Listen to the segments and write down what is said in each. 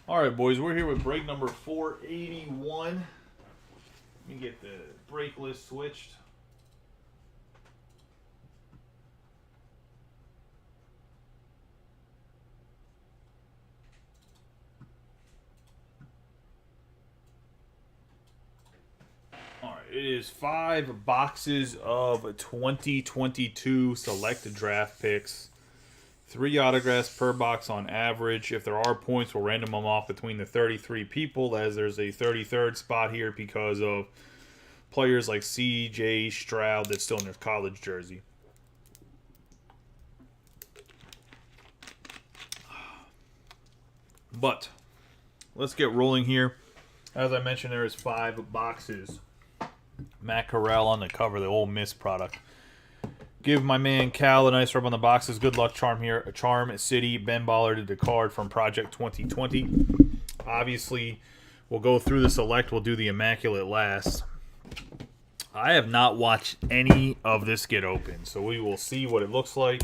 All right, boys, we're here with break number 481. Let me get the break list switched. All right, it is 5 boxes of 2022 select draft picks. 3 autographs per box on average. If there are points, we'll random them off between the 33 people, as there's a 33rd spot here because of players like C.J. Stroud that's still in their college jersey. But let's get rolling here. As I mentioned, there is 5 boxes. Matt Corral on the cover, the Ole Miss product. Give my man Cal a nice rub on the boxes. Good luck charm here. A Charm City. Ben Baller did the card from Project 2020. Obviously, we'll go through the select. We'll do the Immaculate last. I have not watched any of this get open, so we will see what it looks like.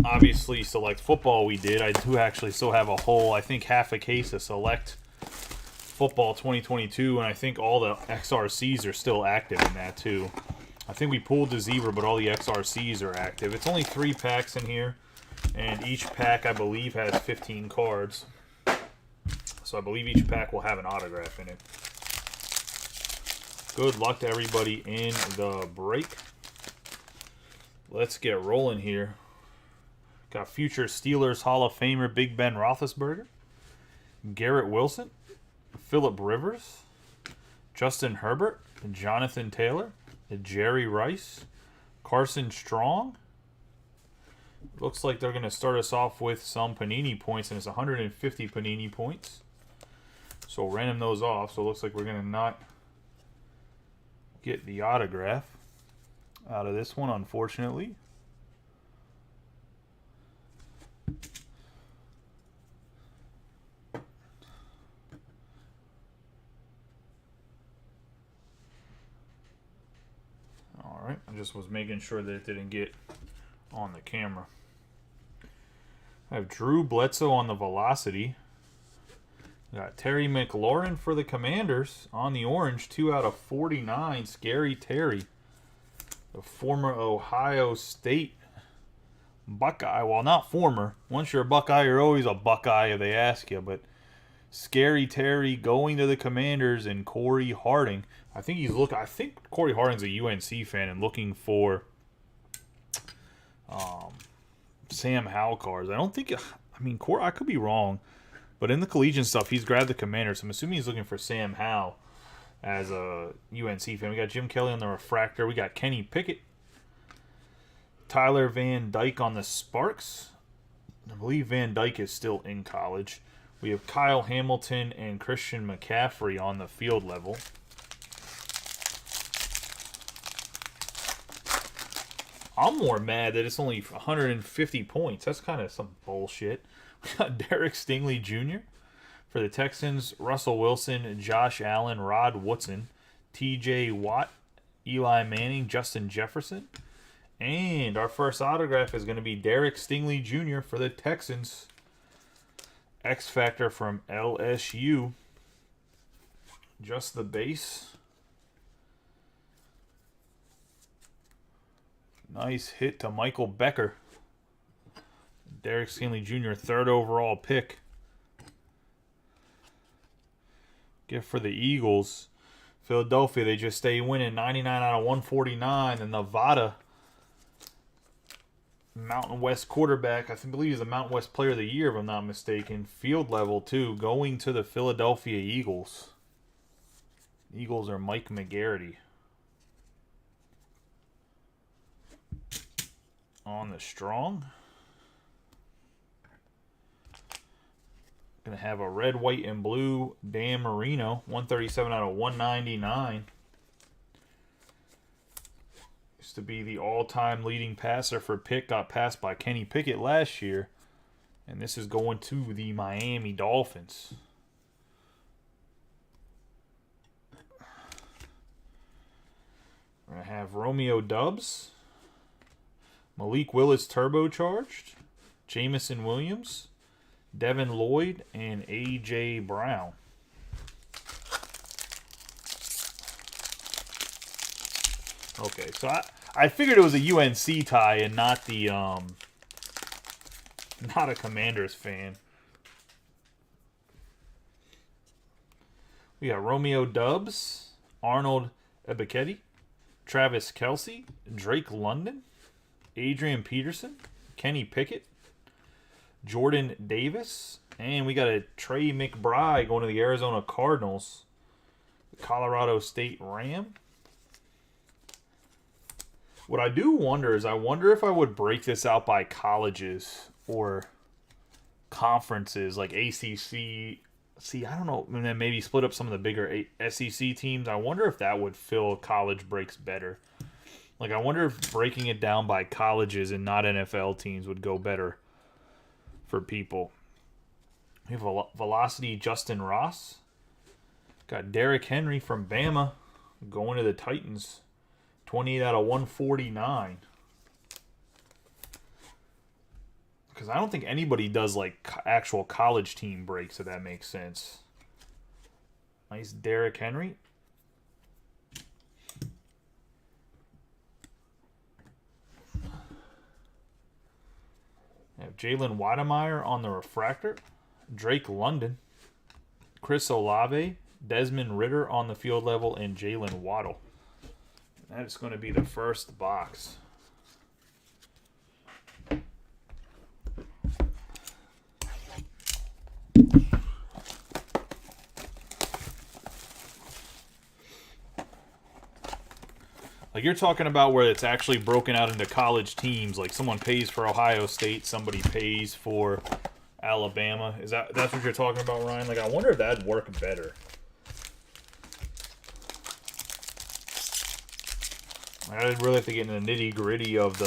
Obviously, select football we did. I do actually still have a whole, I think, half a case of select football 2022, and I think all the XRCs are still active in that too. I think we pulled the Zebra, but all the XRCs are active. It's only 3 packs in here, and each pack, I believe, has 15 cards. So I believe each pack will have an autograph in it. Good luck to everybody in the break. Let's get rolling here. Got future Steelers Hall of Famer Big Ben Roethlisberger, Garrett Wilson, Phillip Rivers, Justin Herbert, Jonathan Taylor, Jerry Rice, Carson Strong. Looks like they're going to start us off with some Panini points, and it's 150 Panini points. So we'll random those off. So it looks like we're going to not get the autograph out of this one, unfortunately. Alright, I just was making sure that it didn't get on the camera. I have Drew Bledsoe on the Velocity. Got Terry McLaurin for the Commanders on the orange, 2/49. Scary Terry, the former Ohio State Buckeye. Well, not former. Once you're a Buckeye, you're always a Buckeye if they ask you. But Scary Terry going to the Commanders, and Corey Harding. I think Corey Harding's a UNC fan and looking for Sam Howell cards. I don't think. I mean, I could be wrong, but in the collegiate stuff, he's grabbed the Commanders. So I'm assuming he's looking for Sam Howell as a UNC fan. We got Jim Kelly on the Refractor. We got Kenny Pickett, Tyler Van Dyke on the Sparks. I believe Van Dyke is still in college. We have Kyle Hamilton and Christian McCaffrey on the field level. I'm more mad that it's only 150 points. That's kind of some bullshit. We got Derek Stingley Jr. for the Texans, Russell Wilson, Josh Allen, Rod Woodson, TJ Watt, Eli Manning, Justin Jefferson. And our first autograph is going to be Derek Stingley Jr. for the Texans. X Factor from LSU. Just the base. Nice hit to Michael Becker. Derek Stingley Jr., 3rd overall pick. Gift for the Eagles. Philadelphia, they just stay winning. 99/149. The Nevada Mountain West quarterback. I believe he's the Mountain West Player of the Year, if I'm not mistaken. Field level, too. Going to the Philadelphia Eagles. Eagles are Mike McGarity. On the Strong. Going to have a red, white, and blue Dan Marino. 137/199. Used to be the all-time leading passer for Pitt. Got passed by Kenny Pickett last year. And this is going to the Miami Dolphins. We're going to have Romeo Doubs, Malik Willis turbocharged, Jamison Williams, Devin Lloyd, and A.J. Brown. Okay, so I figured it was a UNC tie and not the not a Commanders fan. We got Romeo Dubs, Arnold Ebiketie, Travis Kelce, Drake London, Adrian Peterson, Kenny Pickett, Jordan Davis, and we got a Trey McBride going to the Arizona Cardinals, the Colorado State Ram. What I do wonder is I wonder if I would break this out by colleges or conferences like ACC. See, I don't know, and then maybe split up some of the bigger SEC teams. I wonder if that would fill college breaks better. Like, I wonder if breaking it down by colleges and not NFL teams would go better for people. We have Velocity Justin Ross. Got Derrick Henry from Bama going to the Titans. 28 out of 149. Because I don't think anybody does, like, actual college team breaks, if that makes sense. Nice Derrick Henry. I have Jalen Wademeyer on the refractor. Drake London. Chris Olave. Desmond Ridder on the field level. And Jalen Waddle. That is going to be the first box. Like, you're talking about where it's actually broken out into college teams. Like, someone pays for Ohio State, somebody pays for Alabama. That's what you're talking about, Ryan? Like, I wonder if that'd work better. I really have to get into the nitty-gritty of the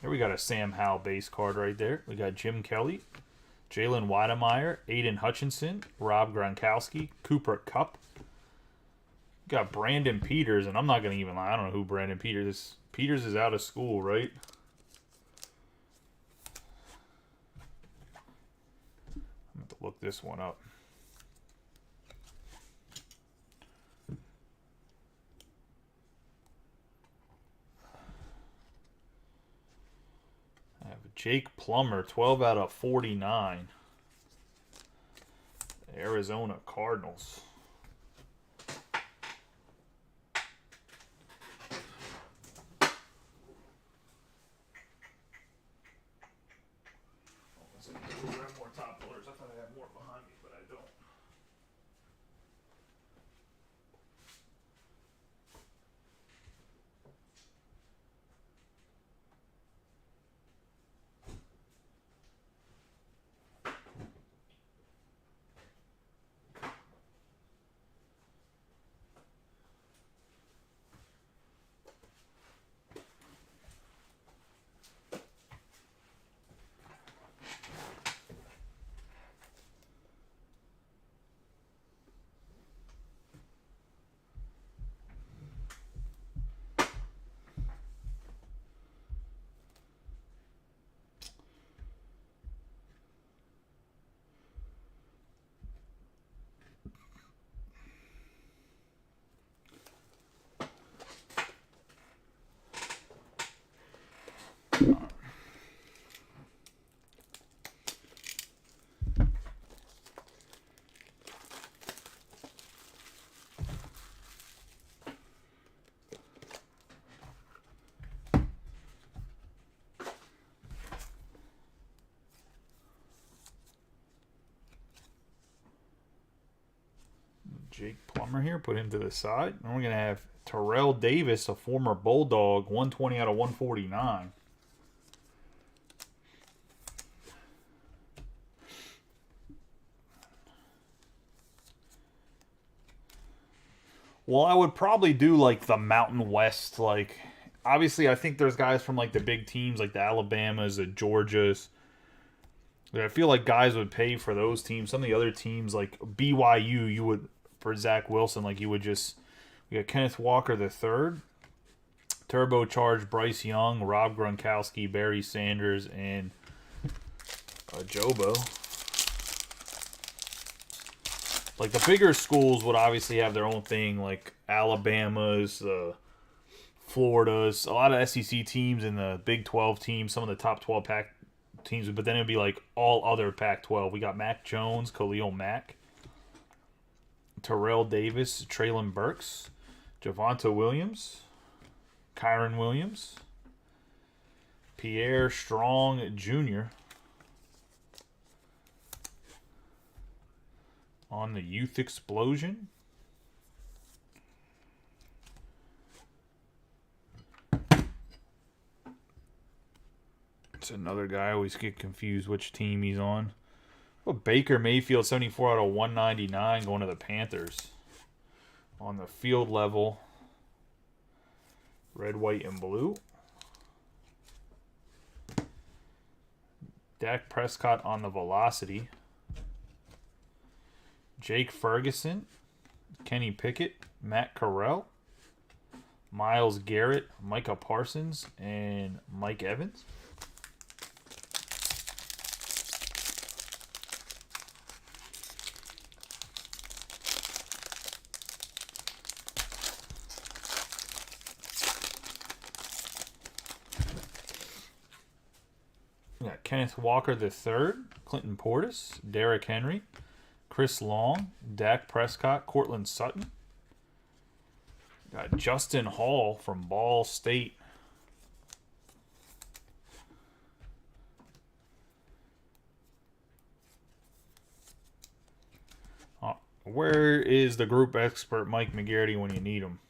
here we got a Sam Howell base card right there. We got Jim Kelly, Jalen Wademeyer, Aiden Hutchinson, Rob Gronkowski, Cooper Kupp. Got Brandon Peters, and I'm not going to even lie. I don't know who Brandon Peters is. Peters is out of school, right? I'm going to look this one up. I have Jake Plummer, 12 out of 49. Arizona Cardinals. More top loaders. I thought I had more behind me, but I don't. Jake Plummer here, put him to the side. And we're going to have Terrell Davis, a former Bulldog, 120 out of 149. Well, I would probably do, like, the Mountain West. Like, obviously, I think there's guys from, like, the big teams, like the Alabamas, the Georgias. I feel like guys would pay for those teams. Some of the other teams, like BYU, you would, for Zach Wilson, like, you would just, we got Kenneth Walker III, Turbocharged Bryce Young, Rob Gronkowski, Barry Sanders, and Jobo. Like, the bigger schools would obviously have their own thing, like Alabama's, Florida's, a lot of SEC teams and the Big 12 teams, some of the top 12 Pac teams, but then it would be like all other Pac-12. We got Mac Jones, Khalil Mack, Terrell Davis, Traylon Burks, Javonte Williams, Kyron Williams, Pierre Strong Jr. on the Youth Explosion. It's another guy. I always get confused which team he's on. Well, Baker Mayfield, 74 out of 199, going to the Panthers. On the field level, red, white, and blue. Dak Prescott on the velocity. Jake Ferguson, Kenny Pickett, Matt Corral, Myles Garrett, Micah Parsons, and Mike Evans. We got Kenneth Walker III, Clinton Portis, Derrick Henry, Chris Long, Dak Prescott, Cortland Sutton. Got Justin Hall from Ball State. Where is the group expert Mike McGarity when you need him?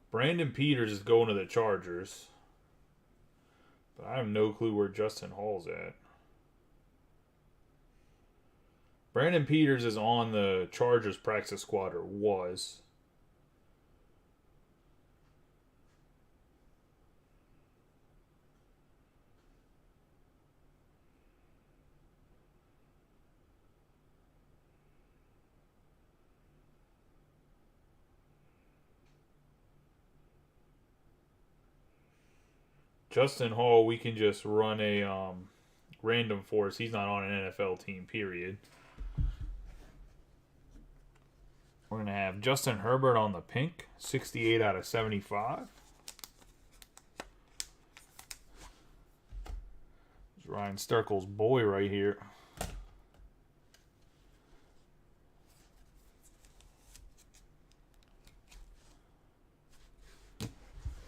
Brandon Peters is going to the Chargers. But I have no clue where Justin Hall's at. Brandon Peters is on the Chargers practice squad, or was. Justin Hall, we can just run a random force. He's not on an NFL team, period. We're going to have Justin Herbert on the pink, 68 out of 75. There's Ryan Sterkel's boy right here.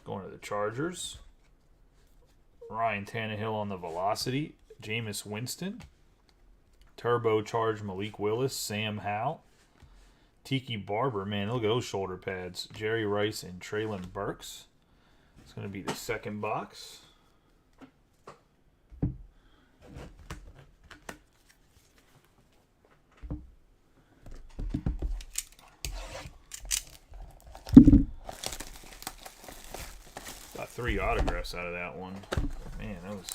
Going to the Chargers. Ryan Tannehill on the velocity. Jameis Winston. Turbocharged Malik Willis. Sam Howell. Tiki Barber. Man, look at those shoulder pads. Jerry Rice and Traylon Burks. It's going to be the second box. Got 3 autographs out of that one. Man, that was...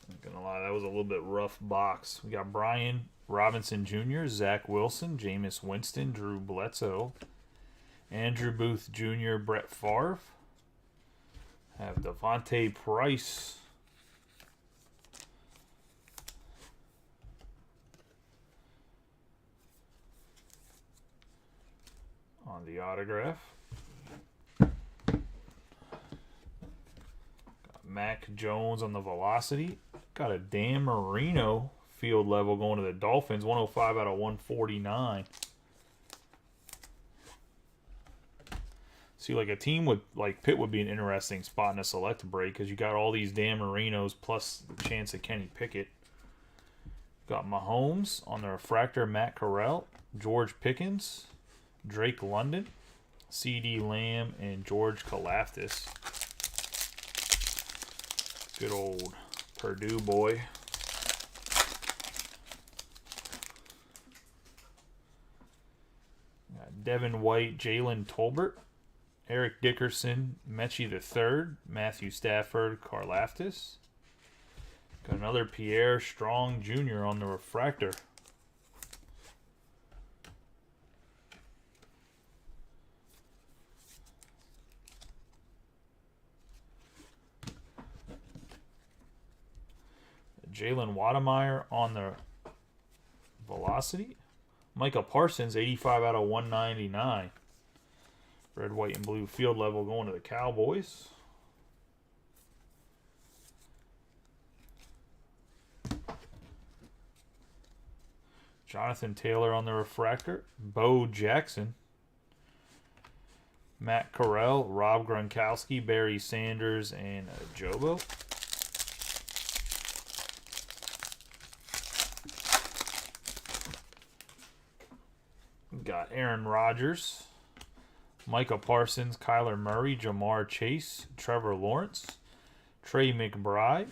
Not gonna lie, that was a little bit rough box. We got Brian Robinson Jr., Zach Wilson, Jameis Winston, Drew Bledsoe, Andrew Booth Jr., Brett Favre. Have Devontae Price. On the autograph. Got Mac Jones on the velocity. Got a Dan Marino field level going to the Dolphins. 105 out of 149. See, like a team with like Pitt would be an interesting spot in a select break because you got all these Dan Marinos plus the chance of Kenny Pickett. Got Mahomes on the refractor. Matt Corral, George Pickens, Drake London, C.D. Lamb, and George Kalafdis. Good old Purdue boy. Devin White, Jalen Tolbert, Eric Dickerson, Mechie III, Matthew Stafford, Karlaftis. Got another Pierre Strong Jr. on the refractor. Jalen Wademeyer on the velocity. Micah Parsons, 85 out of 199. Red, white, and blue field level going to the Cowboys. Jonathan Taylor on the refractor. Bo Jackson. Matt Corral, Rob Gronkowski, Barry Sanders, and Jobo. Got Aaron Rodgers, Micah Parsons, Kyler Murray, Jamar Chase, Trevor Lawrence, Trey McBride.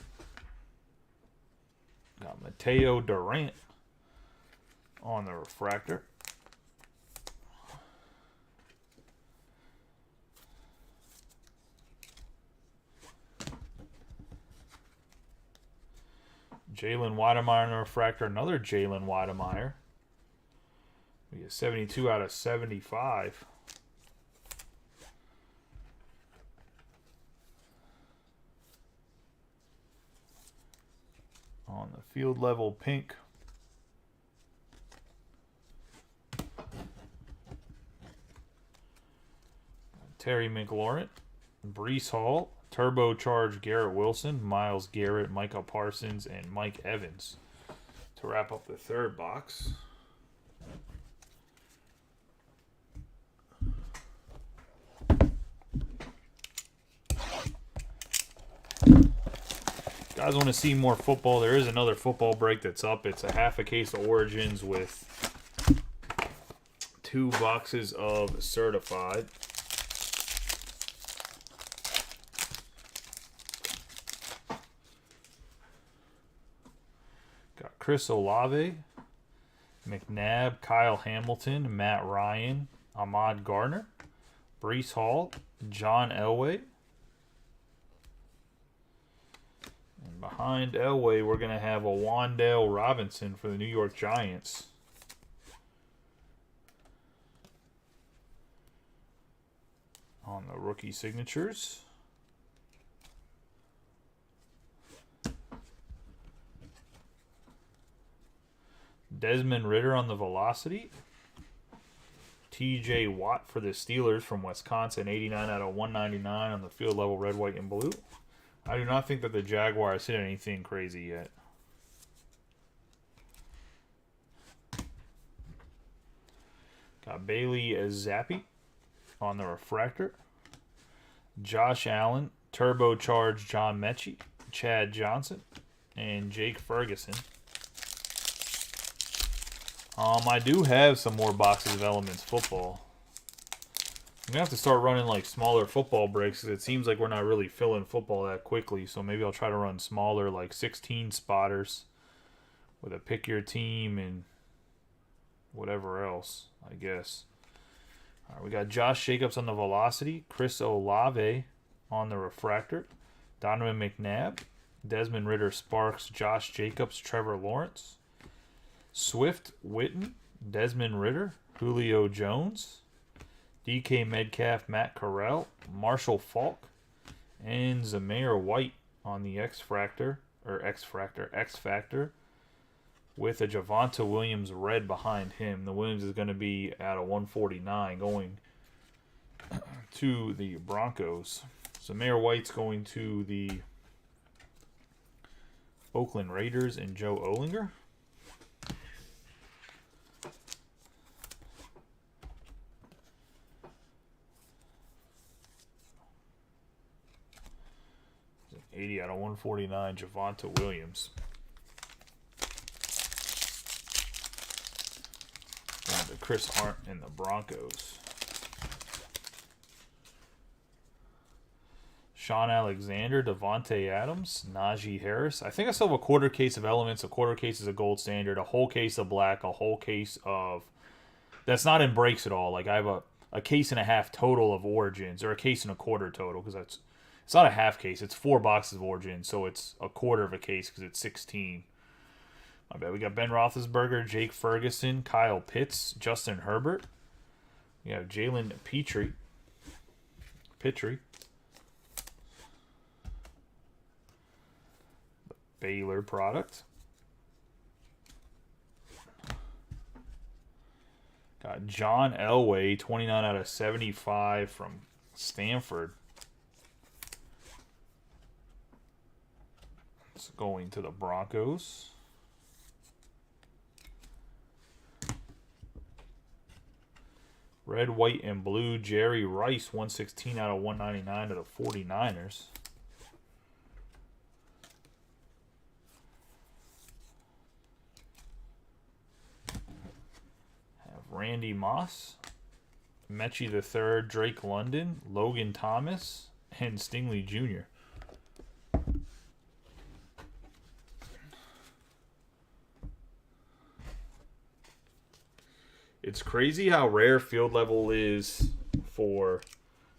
Got Mateo Durant on the refractor. Jalen Wademeyer on the refractor. Another Jalen Wademeyer. We get 72 out of 75. On the field level pink. Terry McLaurin, Breece Hall, turbocharged Garrett Wilson, Myles Garrett, Micah Parsons, and Mike Evans to wrap up the third box. Guys want to see more football, there is another football break that's up. It's a half a case of Origins with 2 boxes of Certified. Got Chris Olave, McNabb, Kyle Hamilton, Matt Ryan, Ahmad Gardner, Breece Hall, John Elway. Behind Elway, we're going to have a Wan'Dale Robinson for the New York Giants. On the rookie signatures. Desmond Ridder on the velocity. TJ Watt for the Steelers from Wisconsin, 89 out of 199 on the field level red, white, and blue. I do not think that the Jaguars hit anything crazy yet. Got Bailey Zappi on the refractor. Josh Allen, turbocharged John Mechie, Chad Johnson, and Jake Ferguson. I do have some more boxes of Elements football. I'm going to have to start running like smaller football breaks because it seems like we're not really filling football that quickly. So maybe I'll try to run smaller, like 16 spotters with a pick your team and whatever else, I guess. All right, we got Josh Jacobs on the velocity, Chris Olave on the refractor, Donovan McNabb, Desmond Ridder Sparks, Josh Jacobs, Trevor Lawrence, Swift Witten, Desmond Ridder, Julio Jones, DK Metcalf, Matt Corral, Marshall Faulk, and Zamir White on the X Factor, with a Javonte Williams red behind him. The Williams is going to be at a 149 going to the Broncos. Zamir White's going to the Oakland Raiders and Joe Olinger. /80 out of 149, Javonte Williams. Down to Chris Arndt and the Broncos. Sean Alexander, Devontae Adams, Najee Harris. I think I still have a quarter case of Elements, a quarter case of Gold Standard, a whole case of Black, a whole case of... That's not in breaks at all. Like, I have a case and a half total of Origins, or a case and a quarter total, because that's... It's not a half case. It's 4 boxes of Origins, so it's a quarter of a case because it's 16. My bad. We got Ben Roethlisberger, Jake Ferguson, Kyle Pitts, Justin Herbert. We have Jalen Petrie. Baylor product. Got John Elway, 29 out of 75 from Stanford. It's going to the Broncos. Red, white, and blue, Jerry Rice, 116 out of 199 to the 49ers. Randy Moss, Mechie III, Drake London, Logan Thomas, and Stingley Jr. It's crazy how rare field level is for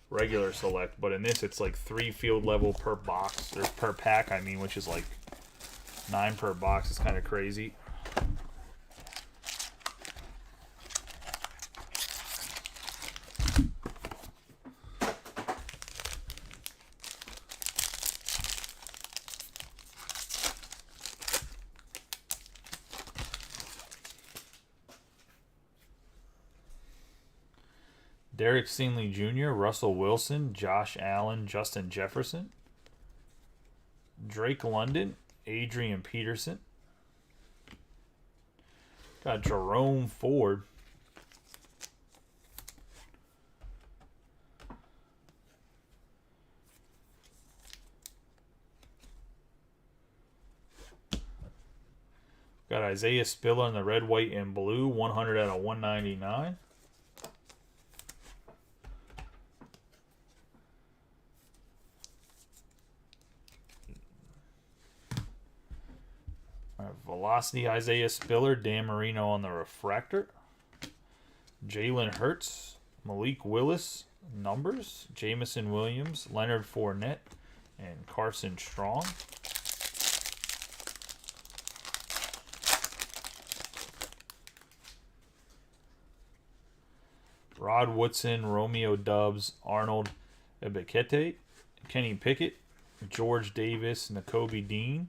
regular select, but in this it's like 3 field level per box, or per pack, I mean, which is like 9 per box. It's kind of crazy. Derek Stingley Jr., Russell Wilson, Josh Allen, Justin Jefferson, Drake London, Adrian Peterson. Got Jerome Ford. Got Isaiah Spiller in the red, white, and blue, 100 out of 199. Velocity, Isaiah Spiller, Dan Marino on the refractor. Jalen Hurts, Malik Willis, numbers. Jamison Williams, Leonard Fournette, and Carson Strong. Rod Woodson, Romeo Doubs, Arnold Ebiketie, Kenny Pickett, George Davis, Nakobe Dean,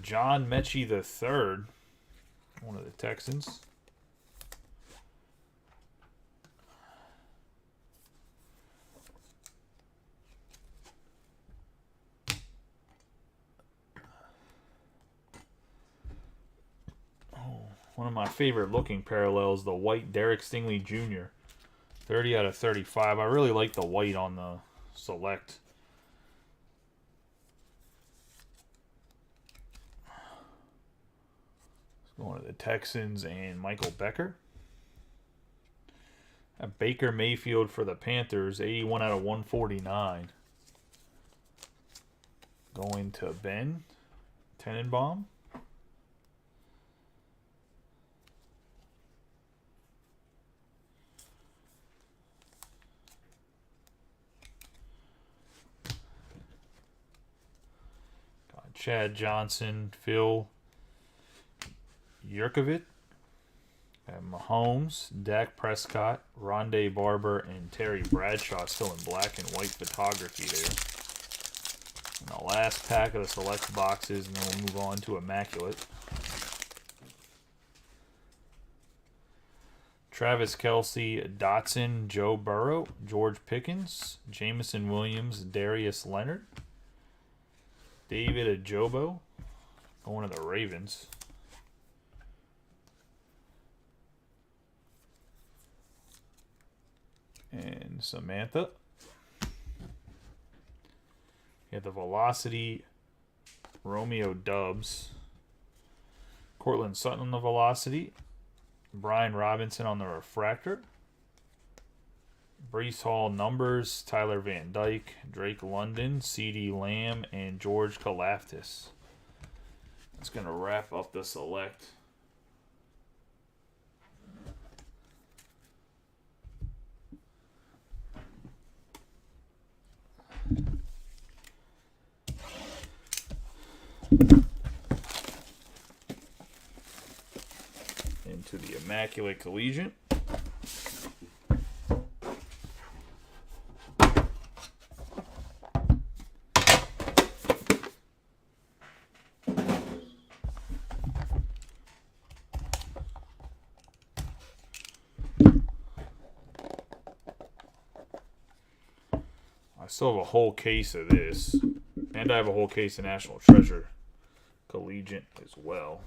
John Mechie III, one of the Texans. One of my favorite looking parallels, the white Derek Stingley Jr., 30 out of 35. I really like the white on the select. Going to the Texans and Michael Becker. A Baker Mayfield for the Panthers, 81 out of 149. Going to Ben Tenenbaum. Got Chad Johnson, Phil Yurkovich, Mahomes, Dak Prescott, Rondé Barber, and Terry Bradshaw still in black and white photography there. And the last pack of the select boxes, and then we'll move on to Immaculate. Travis Kelce, Dotson, Joe Burrow, George Pickens, Jamison Williams, Darius Leonard, David Ajobo, going to the Ravens. And Samantha. You have the Velocity, Romeo Doubs, Cortland Sutton on the Velocity, Brian Robinson on the Refractor, Brees Hall numbers, Tyler Van Dyke, Drake London, CeeDee Lamb, and George Kalaftis. That's going to wrap up the select. Into the Immaculate Collegiate. I still have a whole case of this, and I have a whole case of National Treasure Collegiate as well.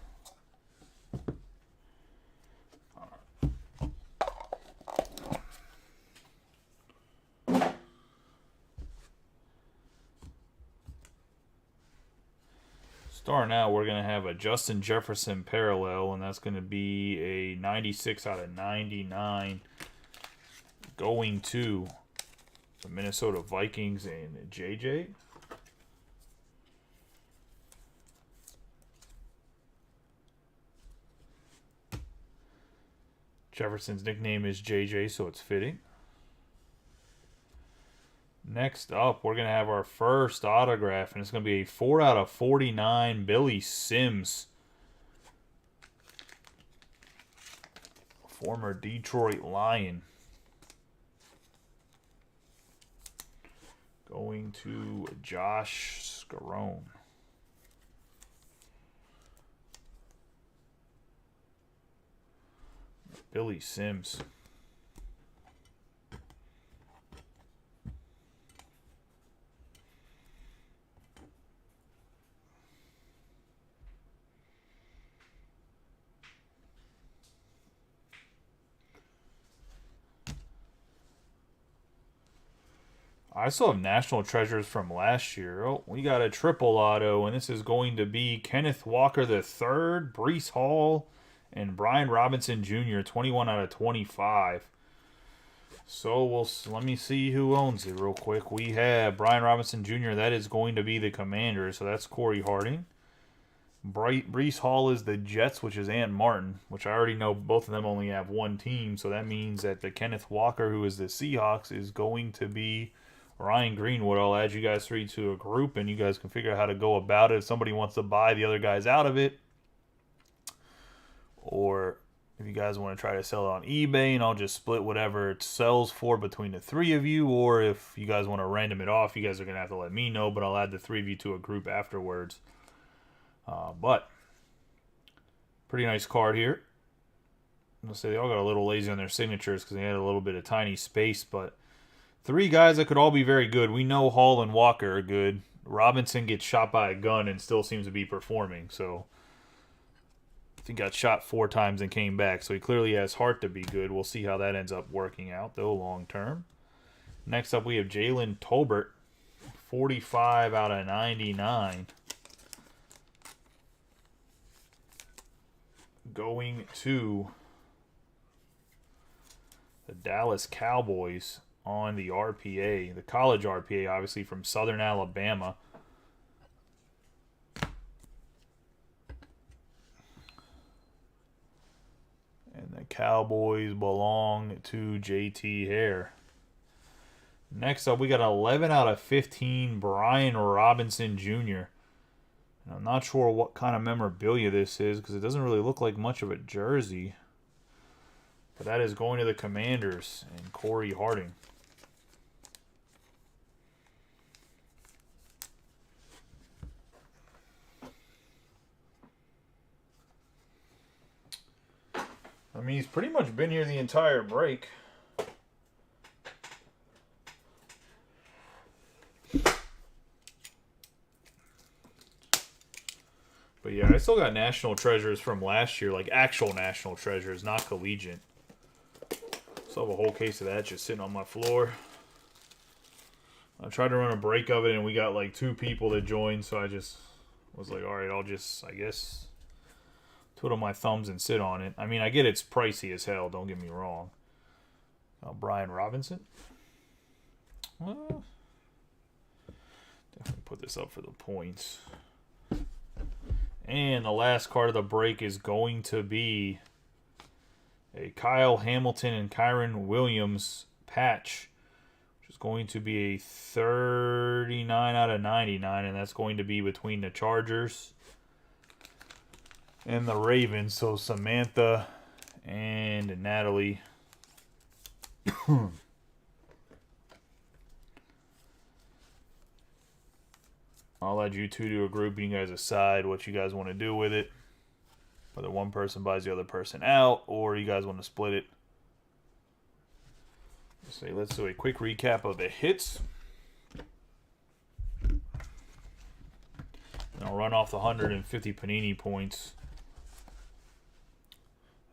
Starting out, we're going to have a Justin Jefferson parallel, and that's going to be a 96 out of 99 going to the Minnesota Vikings and JJ. Jefferson's nickname is JJ, so it's fitting. Next up, we're going to have our first autograph, and it's going to be a 4 out of 49 Billy Sims. Former Detroit Lion. Going to Josh Scarone. Billy Sims. I still have National Treasures from last year. Oh, we got a triple auto, and this is going to be Kenneth Walker III, Brees Hall, and Brian Robinson Jr., 21 out of 25. So let me see who owns it real quick. We have Brian Robinson Jr. That is going to be the Commander, so that's Corey Harding. Brees Hall is the Jets, which is Ant Martin, which I already know both of them only have one team, so that means that the Kenneth Walker, who is the Seahawks, is going to be Ryan Greenwood. I'll add you guys three to a group, and you guys can figure out how to go about it. If somebody wants to buy the other guys out of it, or if you guys want to try to sell it on eBay, and I'll just split whatever it sells for between the three of you, or if you guys want to random it off, you guys are going to have to let me know, but I'll add the three of you to a group afterwards. But pretty nice card here. I'll say they all got a little lazy on their signatures because they had a little bit of tiny space, but three guys that could all be very good. We know Hall and Walker are good. Robinson gets shot by a gun and still seems to be performing. So I think got shot 4 times and came back. So he clearly has heart to be good. We'll see how that ends up working out, though, long term. Next up, we have Jalen Tolbert, 45 out of 99. Going to the Dallas Cowboys on the RPA, the college RPA, obviously from Southern Alabama. And the Cowboys belong to JT Hare. Next up, we got 11 out of 15 Brian Robinson Jr. And I'm not sure what kind of memorabilia this is because it doesn't really look like much of a jersey. But that is going to the Commanders and Corey Harding. I mean, he's pretty much been here the entire break. But yeah, I still got National Treasures from last year, like actual National Treasures, not collegiate. Still have a whole case of that just sitting on my floor. I tried to run a break of it, and we got like 2 people that joined, so I just was like, all right, I'll just, I guess, twiddle my thumbs and sit on it. I mean, I get it's pricey as hell, don't get me wrong. Brian Robinson. Well, definitely put this up for the points. And the last card of the break is going to be a Kyle Hamilton and Kyron Williams patch, which is going to be a 39 out of 99, and that's going to be between the Chargers and the Ravens. So Samantha and Natalie. I'll let you two do a group. You guys decide what you guys want to do with it. Whether one person buys the other person out, or you guys want to split it. Let's do a quick recap of the hits. And I'll run off the 150 Panini points.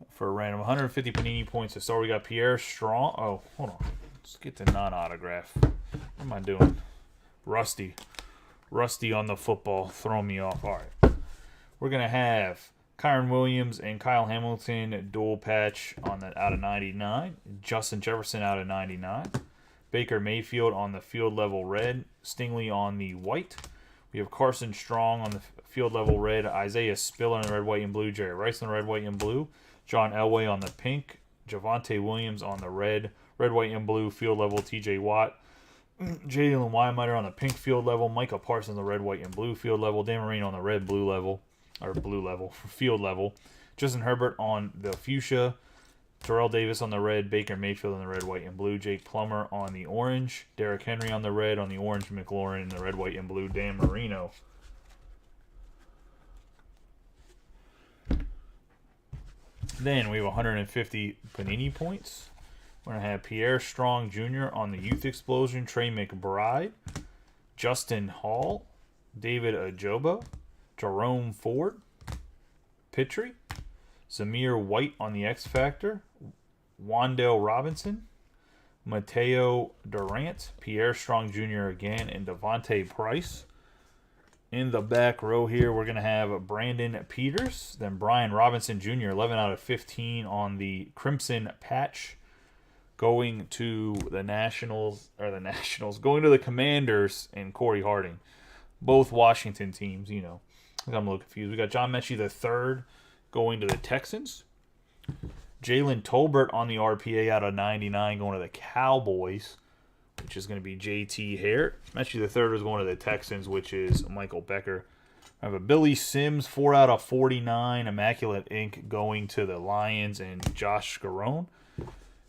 For a random 150 Panini points to start, we got Pierre Strong. Oh, hold on. Let's get to non-autograph. What am I doing? Rusty on the football. Throw me off. All right. We're going to have Kyron Williams and Kyle Hamilton dual patch on the out of 99. Justin Jefferson out of 99. Baker Mayfield on the field level red. Stingley on the white. We have Carson Strong on the field level red. Isaiah Spiller on the red, white, and blue. Jerry Rice on the red, white, and blue. John Elway on the pink. Javonte Williams on the red, white, and blue field level. TJ Watt. Jalen Wymeter on the pink field level. Micah Parsons on the red, white, and blue field level. Dan Marino on the red, blue level. Or blue level, field level. Justin Herbert on the fuchsia. Terrell Davis on the red. Baker Mayfield on the red, white, and blue. Jake Plummer on the orange. Derrick Henry on the red. On the orange, McLaurin in the red, white, and blue. Dan Marino. Then we have 150 Panini points. We're going to have Pierre Strong Jr. on the Youth Explosion. Trey McBride. Justin Hall. David Ajobo. Jerome Ford. Pittry. Zamir White on the X Factor. Wan'Dale Robinson. Mateo Durant. Pierre Strong Jr. again. And Devontae Price. In the back row here, we're going to have Brandon Peters. Then Brian Robinson Jr., 11 out of 15 on the Crimson patch. Going to the going to the Commanders and Corey Harding. Both Washington teams, you know. I'm a little confused. We got John Mechie III going to the Texans. Jalen Tolbert on the RPA out of 99 going to the Cowboys, which is going to be JT Hare. Mechie III is going to the Texans, which is Michael Becker. I have a Billy Sims, 4 out of 49, Immaculate Ink going to the Lions and Josh Scarone.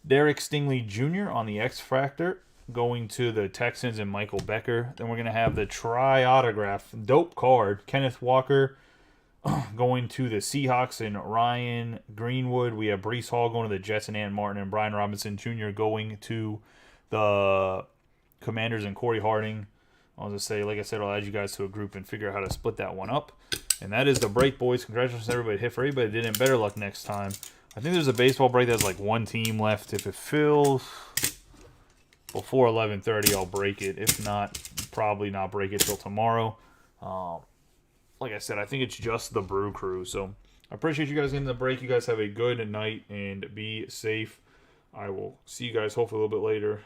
Derek Stingley Jr. on the X Factor going to the Texans and Michael Becker. Then we're going to have the tri-autograph dope card, Kenneth Walker going to the Seahawks and Ryan Greenwood. We have Breece Hall going to the Jets and Ant Martin, and Brian Robinson Jr. going to the Commanders and Corey Harding. I'll just say, like I said, I'll add you guys to a group and figure out how to split that one up. And that is the break, boys. Congratulations to everybody. Hit for everybody that did it. Better luck next time. I think there's a baseball break that's like one team left. If it fills before 11:30, I'll break it. If not, probably not break it till tomorrow. Like I said, I think it's just the Brew Crew. So I appreciate you guys getting the break. You guys have a good night and be safe. I will see you guys hopefully a little bit later.